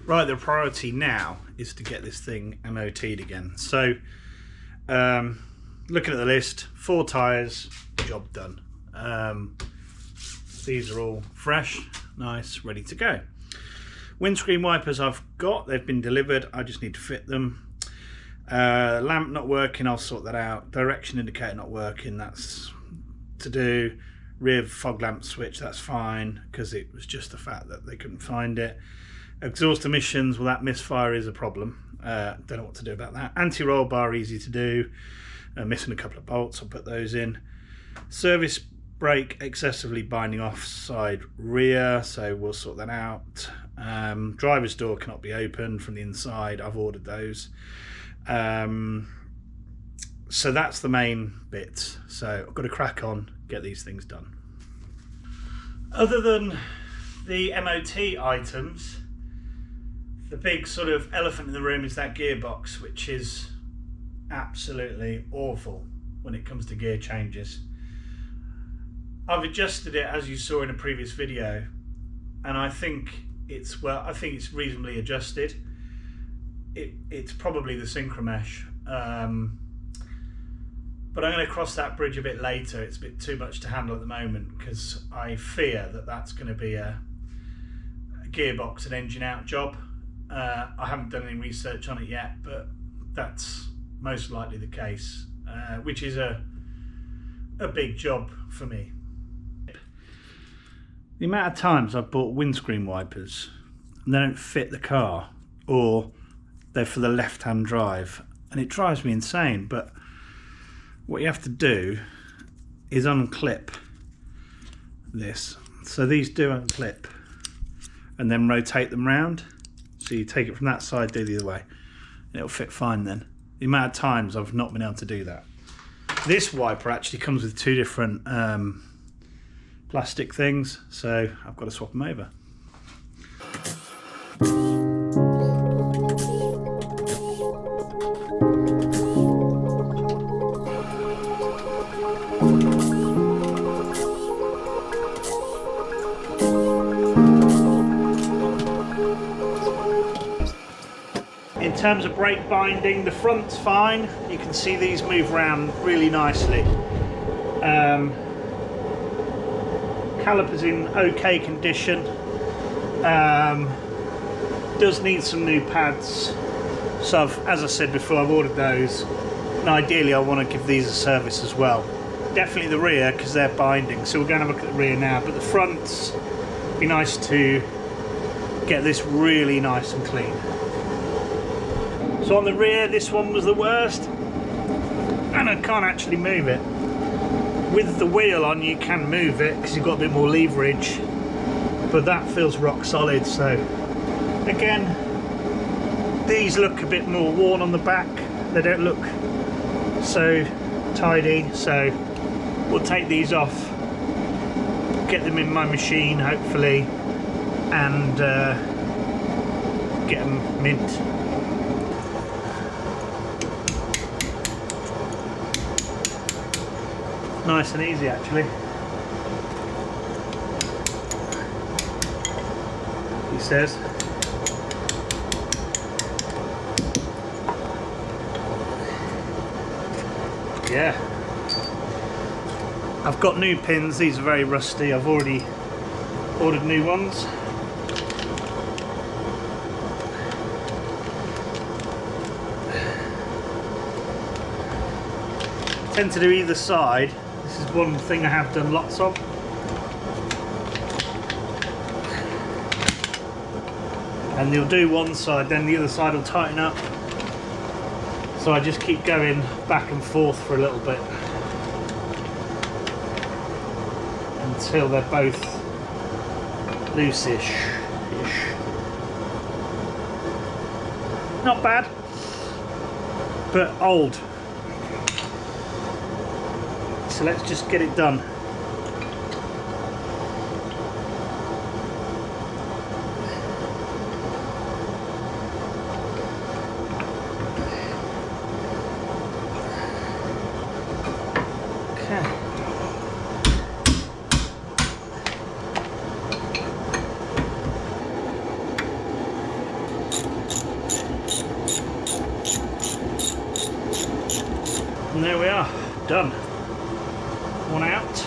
Right, the priority now is to get this thing MOT'd again. So, looking at the list, 4 tyres, job done. These are all fresh, nice, ready to go. Windscreen wipers I've got, they've been delivered, I just need to fit them. Lamp not working, I'll sort that out. Direction indicator not working, that's to do. Rear fog lamp switch, that's fine, because it was just the fact that they couldn't find it. Exhaust emissions, well, that misfire is a problem. Don't know what to do about that. Anti-roll bar, easy to do. Missing a couple of bolts, I'll put those in. Service brake excessively binding off side rear, so we'll sort that out. Driver's door cannot be opened from the inside, I've ordered those. So that's the main bit. So I've got to crack on, get these things done. Other than the MOT items, the big sort of elephant in the room is that gearbox, which is absolutely awful when it comes to gear changes. I've adjusted it, as you saw in a previous video, and I think it's reasonably adjusted. It's probably the synchro mesh, but I'm going to cross that bridge a bit later. It's a bit too much to handle at the moment, because I fear that that's going to be a gearbox and engine out job. I haven't done any research on it yet, but that's most likely the case, which is a big job for me. The amount of times I've bought windscreen wipers and they don't fit the car, or they're for the left-hand drive, and it drives me insane. But what you have to do is unclip this. So these do unclip, and then rotate them round. So you take it from that side, do the other way, and it'll fit fine then. The amount of times I've not been able to do that. This wiper actually comes with 2 different plastic things, so I've got to swap them over. In terms of brake binding, the front's fine. You can see these move around really nicely. Caliper's in okay condition. Does need some new pads. So as I said before, I've ordered those. And ideally I want to give these a service as well. Definitely the rear, because they're binding. So we're going to look at the rear now. But the fronts, be nice to get this really nice and clean. So on the rear, this one was the worst, and I can't actually move it. With the wheel on, you can move it because you've got a bit more leverage, but that feels rock solid. So again, these look a bit more worn on the back. They don't look so tidy, so we'll take these off, get them in my machine hopefully, and get them mint. Nice and easy actually. He says. Yeah. I've got new pins, these are very rusty. I've already ordered new ones. I tend to do either side. This is one thing I have done lots of. And you'll do one side, then the other side will tighten up. So I just keep going back and forth for a little bit until they're both loose-ish. Not bad, but old. So let's just get it done. done. One out,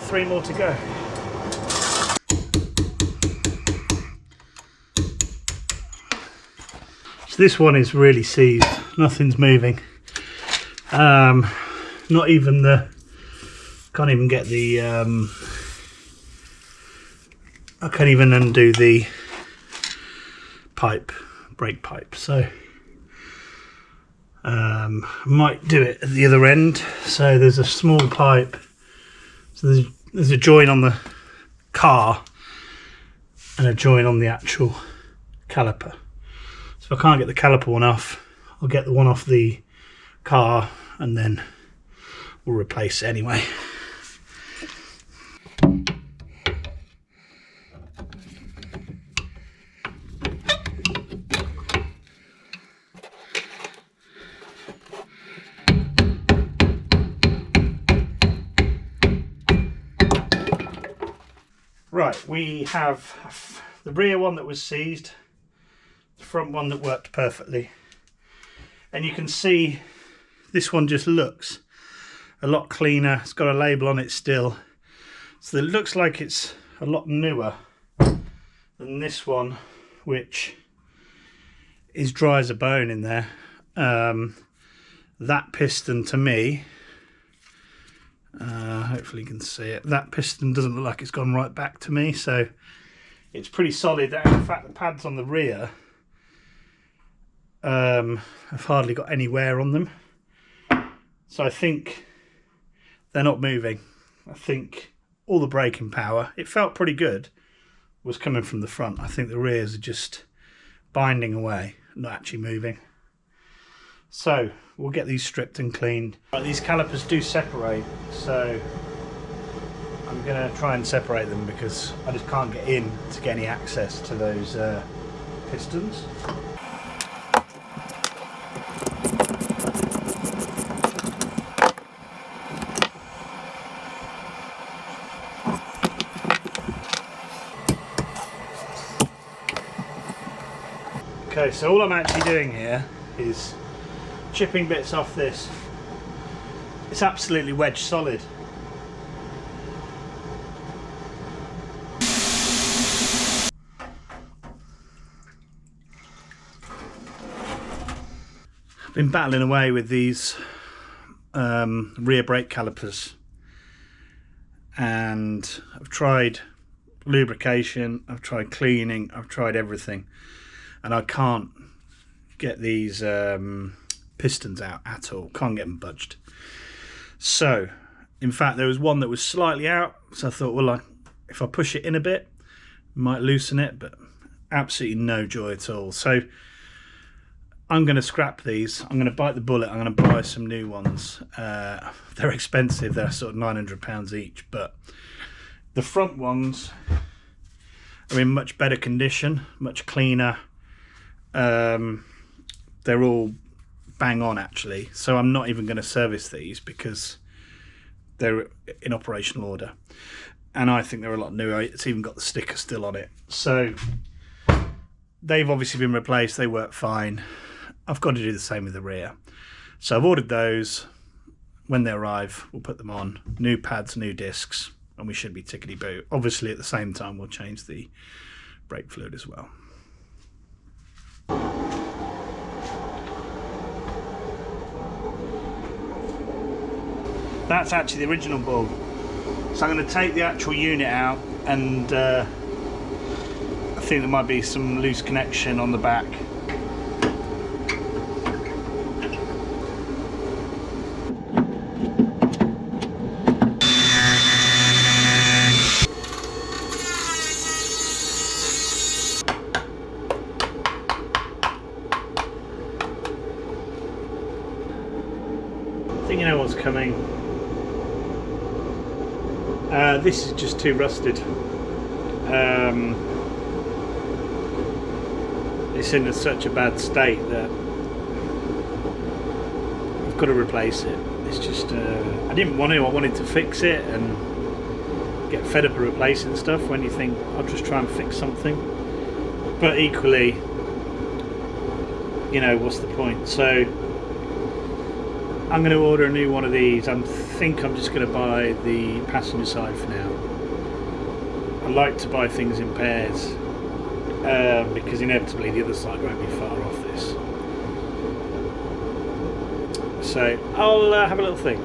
3 more to go. So this one is really seized, nothing's moving. Not even can't even get the, I can't even undo the brake pipe, so might do it at the other end. So there's a small pipe, so there's a join on the car and a join on the actual caliper. So if I can't get the caliper one off, I'll get the one off the car and then we'll replace it anyway. Right, we have the rear one that was seized, the front one that worked perfectly, and you can see this one just looks a lot cleaner. It's got a label on it still, so it looks like it's a lot newer than this one, which is dry as a bone in there. That piston, to me, hopefully you can see it, that piston doesn't look like it's gone right back to me, so it's pretty solid. And in fact the pads on the rear have hardly got any wear on them, so I think they're not moving. I think all the braking power, it felt pretty good, was coming from the front. I think the rears are just binding away, not actually moving. So we'll get these stripped and cleaned. Right, these calipers do separate, so I'm going to try and separate them because I just can't get in to get any access to those pistons. Okay, so all I'm actually doing here is chipping bits off this. It's absolutely wedge solid. I've been battling away with these rear brake calipers, and I've tried lubrication, I've tried cleaning, I've tried everything, and I can't get these pistons out at all. Can't get them budged. So in fact there was one that was slightly out, so I thought, well, if I push it in a bit, I might loosen it, but absolutely no joy at all. So I'm going to scrap these. I'm going to bite the bullet. I'm going to buy some new ones. They're expensive. They're sort of £900 each, but the front ones are in much better condition, much cleaner. They're all bang on actually, so I'm not even going to service these because they're in operational order, and I think they're a lot newer. It's even got the sticker still on it, so they've obviously been replaced. They work fine. I've got to do the same with the rear, so I've ordered those. When they arrive, we'll put them on, new pads, new discs, and we should be tickety boo. Obviously at the same time we'll change the brake fluid as well. That's actually the original bulb, so I'm going to take the actual unit out, and I think there might be some loose connection on the back. I think you know what's coming. This is just too rusted. It's in such a bad state that I've got to replace it. It's just I didn't want to. I wanted to fix it and get fed up of replacing stuff when you think I'll just try and fix something, but equally, you know, what's the point? So I'm going to order a new one of these. I think I'm just going to buy the passenger side for now. I like to buy things in pairs because inevitably the other side won't be far off this. So I'll have a little think.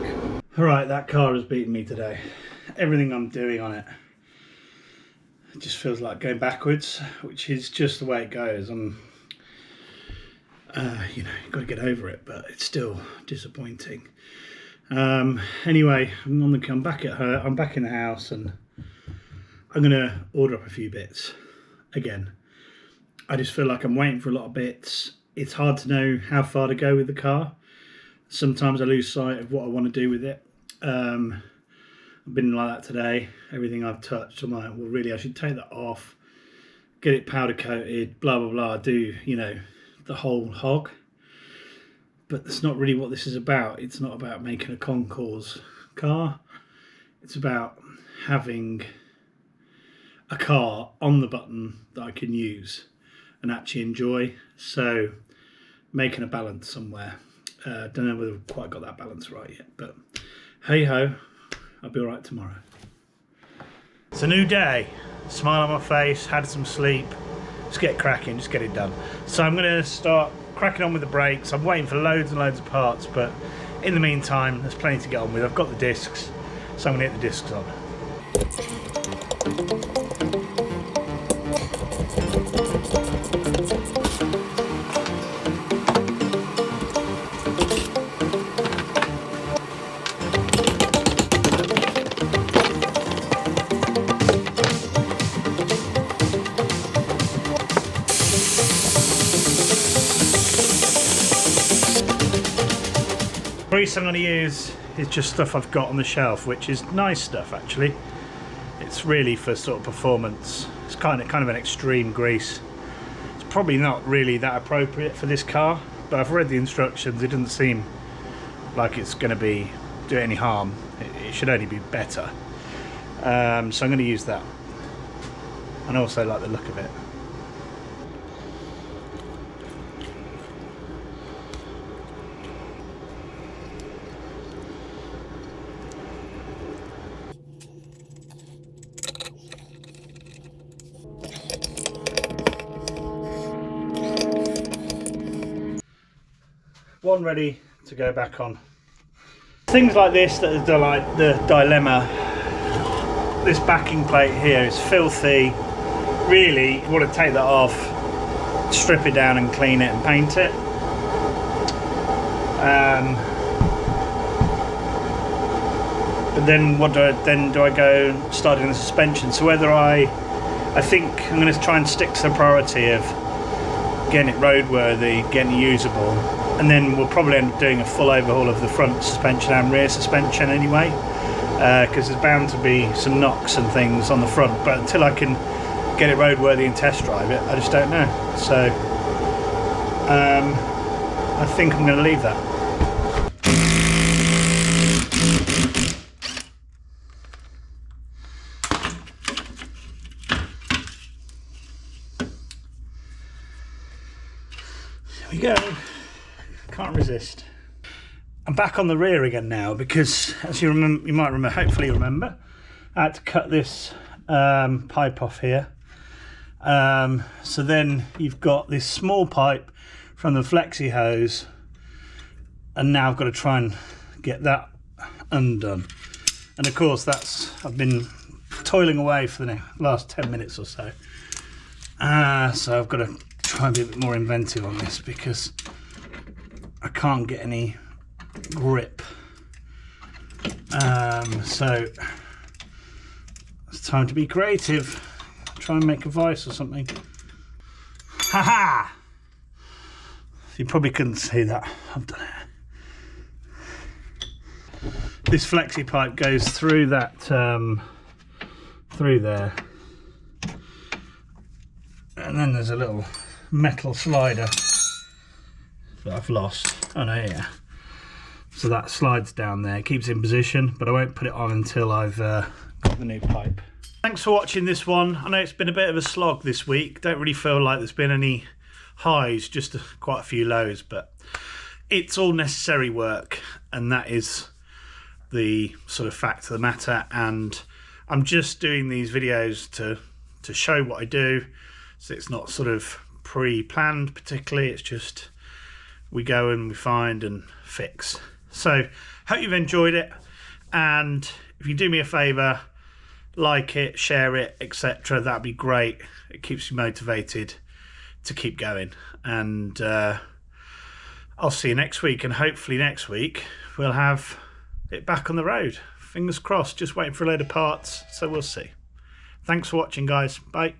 Alright, that car has beaten me today. Everything I'm doing on it just feels like going backwards, which is just the way it goes. I'm, you know, you've got to get over it, but it's still disappointing. Anyway, I'm back at her. I'm back in the house, and I'm gonna order up a few bits again. I just feel like I'm waiting for a lot of bits. It's hard to know how far to go with the car. Sometimes I lose sight of what I want to do with it. I've been like that today. Everything I've touched, I'm like, well, really, I should take that off, get it powder coated, blah, blah, blah, do, you know, the whole hog. But that's not really what this is about. It's not about making a concours car. It's about having a car on the button that I can use and actually enjoy. So making a balance somewhere. Don't know whether I've quite got that balance right yet, but hey ho, I'll be all right tomorrow. It's a new day, smile on my face, had some sleep, just get cracking, just get it done. So I'm going to start cracking on with the brakes. I'm waiting for loads and loads of parts, but in the meantime, there's plenty to get on with. I've got the discs, so I'm going to hit the discs on. Grease I'm going to use is just stuff I've got on the shelf, which is nice stuff actually. It's really for sort of performance. It's kind of an extreme grease. It's probably not really that appropriate for this car, but I've read the instructions. It doesn't seem like it's going to do any harm. It should only be better. So I'm going to use that, and I also like the look of it. One ready to go back on. Things like this that are the dilemma. This backing plate here is filthy. Really, you want to take that off, strip it down and clean it and paint it. But then what do I go start doing the suspension? So whether I think I'm going to try and stick to the priority of getting it roadworthy, getting it usable, and then we'll probably end up doing a full overhaul of the front suspension and rear suspension anyway, because there's bound to be some knocks and things on the front, but until I can get it roadworthy and test drive it, I just don't know. So I think I'm going to leave that. Here we go. Can't resist. I'm back on the rear again now because, as you might remember, hopefully remember, I had to cut this pipe off here. So then you've got this small pipe from the flexi hose, and now I've got to try and get that undone. And of course, I've been toiling away for the last 10 minutes or so. So I've got to try and be a bit more inventive on this because I can't get any grip. So it's time to be creative. Try and make a vice or something. Haha! You probably couldn't see that. I've done it. This flexi pipe goes through that, through there, and then there's a little metal slider that I've lost. Oh no, yeah. So that slides down there, keeps it in position, but I won't put it on until I've got the new pipe. Thanks for watching this one. I know it's been a bit of a slog this week. Don't really feel like there's been any highs, just quite a few lows, but it's all necessary work, and that is the sort of fact of the matter. And I'm just doing these videos to show what I do, so it's not sort of pre-planned particularly, it's just we go and we find and fix. So hope you've enjoyed it, and if you do me a favour, like it, share it, etc., that'd be great. It keeps you motivated to keep going. And I'll see you next week, and hopefully next week we'll have it back on the road. Fingers crossed, just waiting for a load of parts, so we'll see. Thanks for watching, guys. Bye.